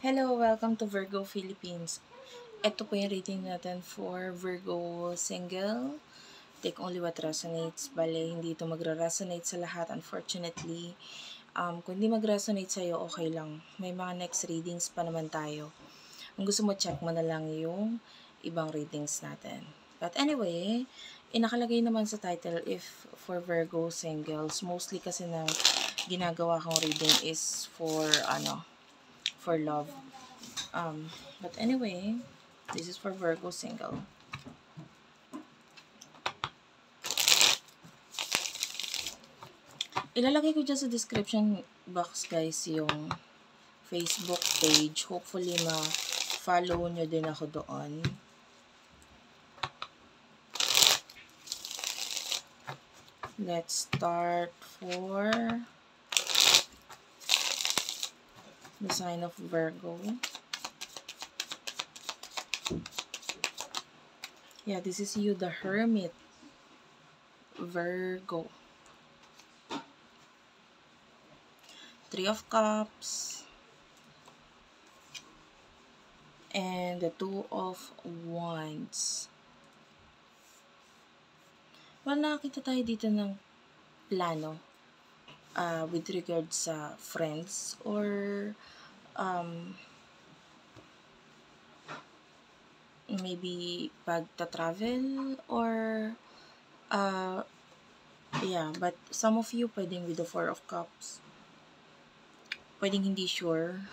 Hello, welcome to Virgo Philippines. Ito po yung rating natin for Virgo single. Take only what resonates. Bale, hindi ito magre-resonate sa lahat, unfortunately. Kung hindi mag-resonate sa'yo, okay lang. May mga next readings pa naman tayo. Kung gusto mo, check mo na lang yung ibang readings natin. But anyway, inakalagay naman sa title if for Virgo singles. Mostly kasi ng ginagawa kong reading is for love. But anyway, this is for Virgo single. Ilalagay ko dyan sa description box guys yung Facebook page. Hopefully ma-follow nyo din ako doon. Let's start for the sign of Virgo. Yeah, this is you, the Hermit. Virgo. Three of Cups. And the Two of Wands. Well, nakakita tayo dito ng plano with regards sa friends or maybe pagta-travel or yeah, but some of you pwedeng with the Four of Cups. Pwedeng hindi sure.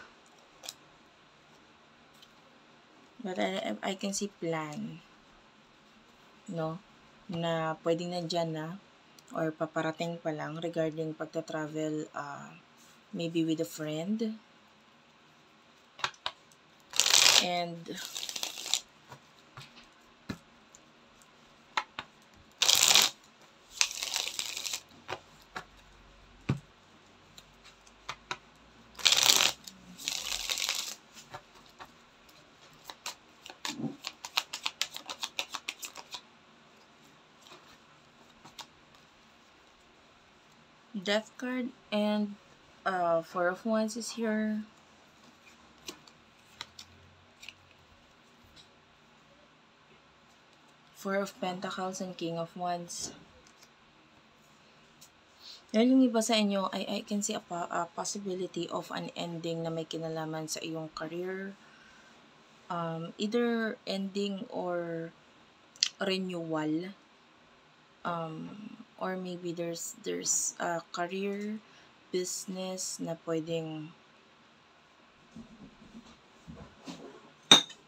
But I can see plan. No? Na pwedeng nandyan na or paparating pa lang regarding pagta-travel maybe with a friend. And Death card and Four of Wands is here. Four of Pentacles and King of Wands. Dahil yung iba sa inyo, I can see a possibility of an ending na may kinalaman sa iyong career. Either ending or renewal. Or maybe there's a career, business na pwedeng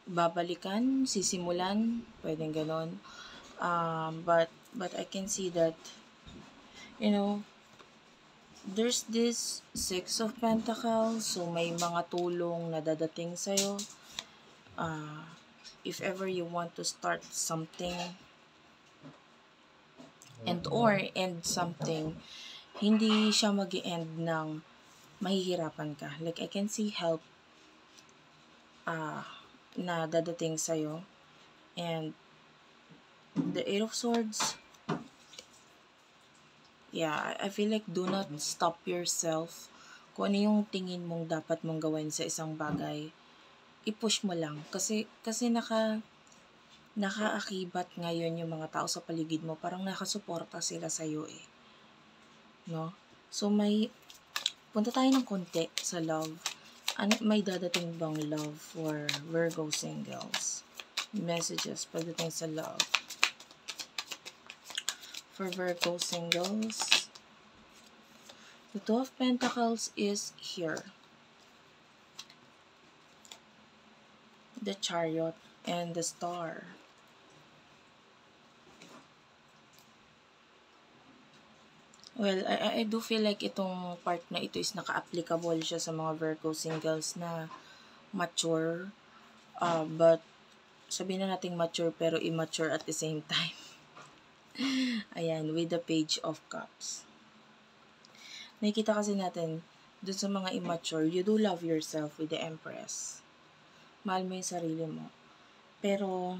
babalikan, sisimulan, pwedeng ganon. But I can see that, there's this Six of Pentacles, so may mga tulong na dadating sa'yo. If ever you want to start something or end something, hindi siya mag-end ng mahihirapan ka. Like, I can see help na dadating sa'yo. And the Eight of Swords, yeah, I feel like do not stop yourself. Kung ano yung tingin mong dapat mong gawin sa isang bagay, i-push mo lang. Kasi nakaakibat ngayon yung mga tao sa paligid mo. Parang nakasuporta sila sa'yo eh. No? So punta tayo ng konti sa love. May dadating bang love for Virgo singles? Messages pagdating sa love. For Virgo singles, the Two of Pentacles is here. The Chariot and the Star. Well, I do feel like itong part na ito is naka-applicable siya sa mga Virgo singles na mature. But sabihin na natin mature pero immature at the same time. Ayan, with the Page of Cups. Nakikita kasi natin, dun sa mga immature, you do love yourself with the Empress. Mahal mo yung sarili mo. Pero,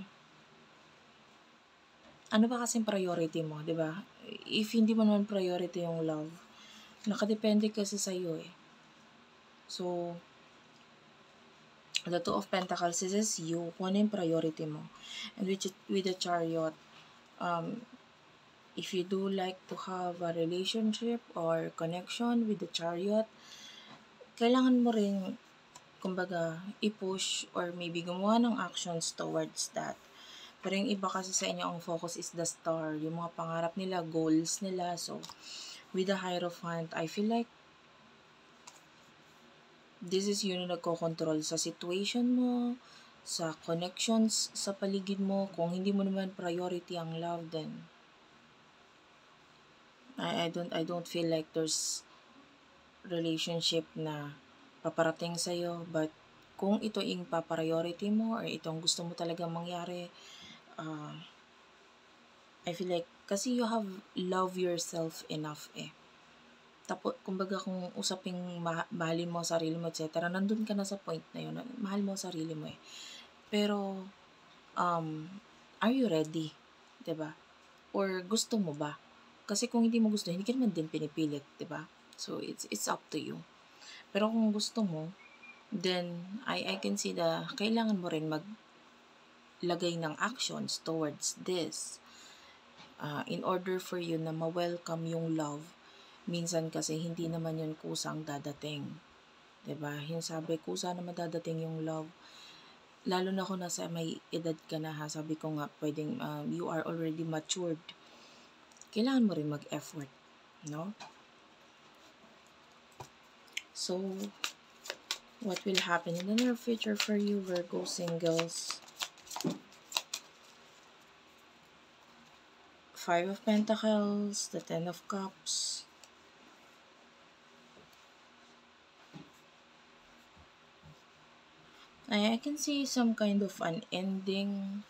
ano ba kasing priority mo, di ba? If hindi mo naman priority yung love, nakadepende kasi sa'yo eh. So, The Two of Pentacles, this is you. Kung ano yung priority mo. And with the Chariot, if you do like to have a relationship or connection with the Chariot, kailangan mo rin, kumbaga, i-push or maybe gumawa ng actions towards that. Pero yung iba kasi sa inyo, ang focus is the Star. Yung mga pangarap nila, goals nila. So, with the Hierophant, I feel like this is yun na nagko-control sa situation mo, sa connections sa paligid mo. Kung hindi mo naman priority ang love, then I don't feel like there's relationship na paparating sa'yo. But kung ito yung papriority mo or itong gusto mo talaga mangyari, I feel like kasi you have love yourself enough eh. Tapos, kumbaga kung usaping mahalin mo sarili mo, etc., nandun ka na sa point na yun. Mahal mo sarili mo eh. Pero, are you ready? 'Di ba? Or gusto mo ba? Kasi kung hindi mo gusto, hindi ka naman din pinipilit, 'di ba? So, it's up to you. Pero kung gusto mo, then, I can see kailangan mo rin maglagay ng actions towards this. In order for you na ma-welcome yung love, minsan kasi hindi naman yun kusang dadating. 'Di ba? Yung sabi, kusa na madadating yung love. Lalo na kung nasa may edad ka na ha, sabi ko nga, pwedeng you are already matured. Kailangan mo rin mag-effort, no? So, what will happen in the near future for you, Virgo singles? Five of Pentacles, the Ten of Cups. I can see some kind of an ending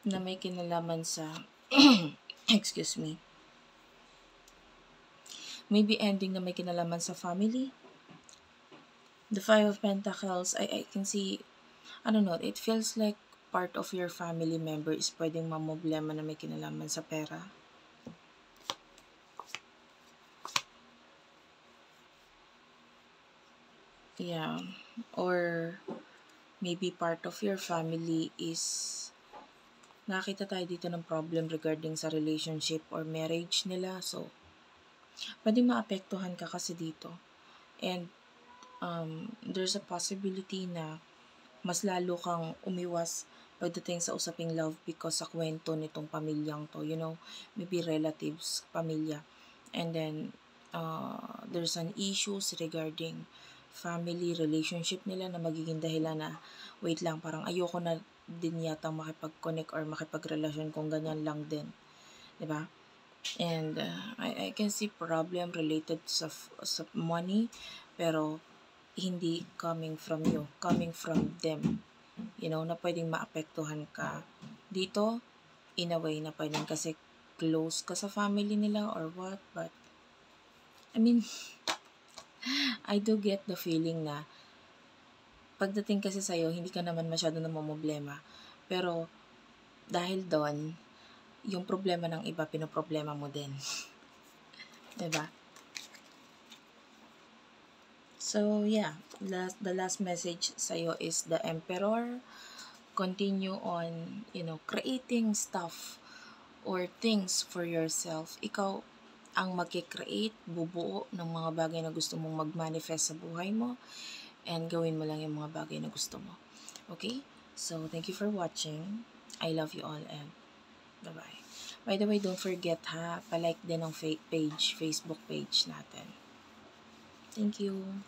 na may kinalaman sa excuse me. Maybe ending na may kinalaman sa family. The Five of Pentacles, I can see, I don't know, it feels like part of your family member is pwedeng mamoblema na may kinalaman sa pera. Yeah. Or maybe part of your family is nakita tayo dito ng problem regarding sa relationship or marriage nila. So, pwedeng maapektuhan ka kasi dito. And there's a possibility na mas lalo kang umiwas pagdating sa usaping love because sa kwento nitong pamilyang to, you know, maybe relatives, pamilya. And then, there's an issues regarding family relationship nila na magiging dahilan na, wait lang, parang ayoko na din yata makipag-connect or makipagrelasyon kung ganyan lang din. 'Di ba? And I can see problem related sa money, pero hindi coming from you, coming from them. You know, na pwedeng maapektuhan ka dito in a way na pwedeng kasi close ka sa family nila or what. But I mean, I do get the feeling na pagdating kasi sa'yo, hindi ka naman masyado namomblema. Pero dahil doon, yung problema ng iba, pinoproblema mo din. Diba? So, yeah. The last message sa'yo is the Emperor. Continue on, you know, creating stuff or things for yourself. Ikaw ang mag-create, bubuo ng mga bagay na gusto mong mag-manifest sa buhay mo. And gawin mo lang yung mga bagay na gusto mo. Okay? So, thank you for watching. I love you all and bye-bye. By the way, don't forget ha, palike din ang Facebook page natin. Thank you.